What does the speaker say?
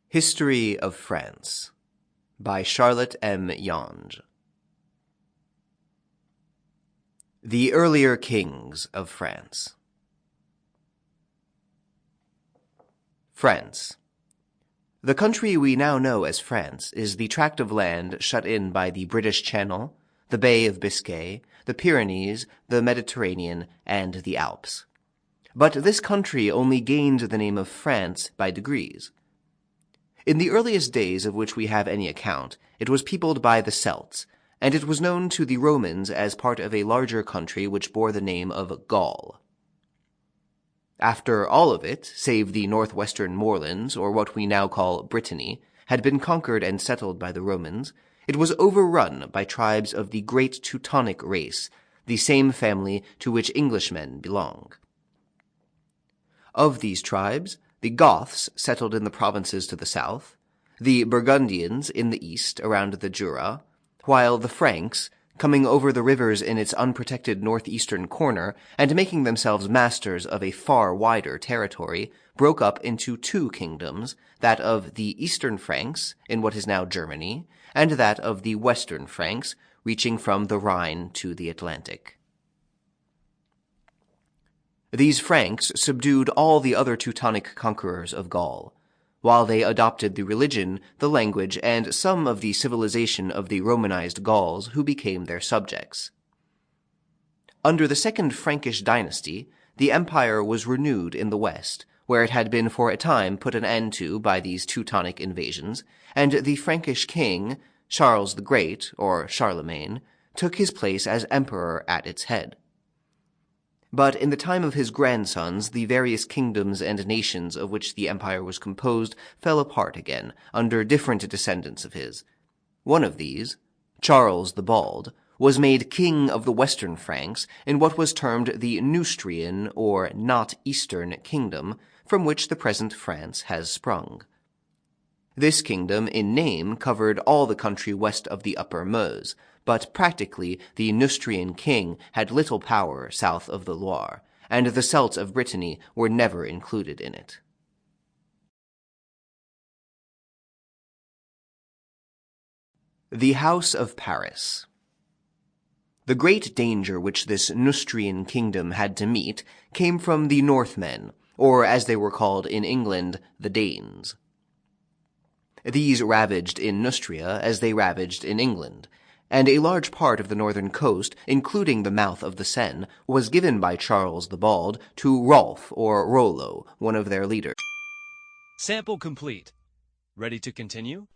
History of France by Charlotte M. Yonge. The Earlier Kings of France. France. The country we now know as France is the tract of land shut in by the British Channel, the Bay of Biscay, the Pyrenees, the Mediterranean, and the Alps. But this country only gained the name of France by degrees. In the earliest days of which we have any account, it was peopled by the Celts, and it was known to the Romans as part of a larger country which bore the name of Gaul. After all of it, save the northwestern moorlands, or what we now call Brittany, had been conquered and settled by the Romans, it was overrun by tribes of the great Teutonic race, the same family to which Englishmen belong. Of these tribes, the Goths settled in the provinces to the south, the Burgundians in the east around the Jura, while the Franks, coming over the rivers in its unprotected northeastern corner and making themselves masters of a far wider territory, broke up into two kingdoms, that of the Eastern Franks in what is now Germany, and that of the Western Franks, reaching from the Rhine to the Atlantic. These Franks subdued all the other Teutonic conquerors of Gaul, while they adopted the religion, the language, and some of the civilization of the Romanized Gauls who became their subjects. Under the Second Frankish dynasty, the empire was renewed in the west, where it had been for a time put an end to by these Teutonic invasions, and the Frankish king, Charles the Great, or Charlemagne, took his place as emperor at its head. But in the time of his grandsons, the various kingdoms and nations of which the empire was composed fell apart again, under different descendants of his. One of these, Charles the Bald, was made king of the Western Franks in what was termed the Neustrian, or not Eastern, kingdom, from which the present France has sprung. This kingdom, in name, covered all the country west of the Upper Meuse, but practically the Neustrian king had little power south of the Loire, and the Celts of Brittany were never included in it. The House of Paris. The great danger which this Neustrian kingdom had to meet came from the Northmen, or as they were called in England, the Danes. These ravaged in Neustria as they ravaged in England, and a large part of the northern coast, including the mouth of the Seine, was given by Charles the Bald to Rolf or Rollo, one of their leaders. Sample complete. Ready to continue?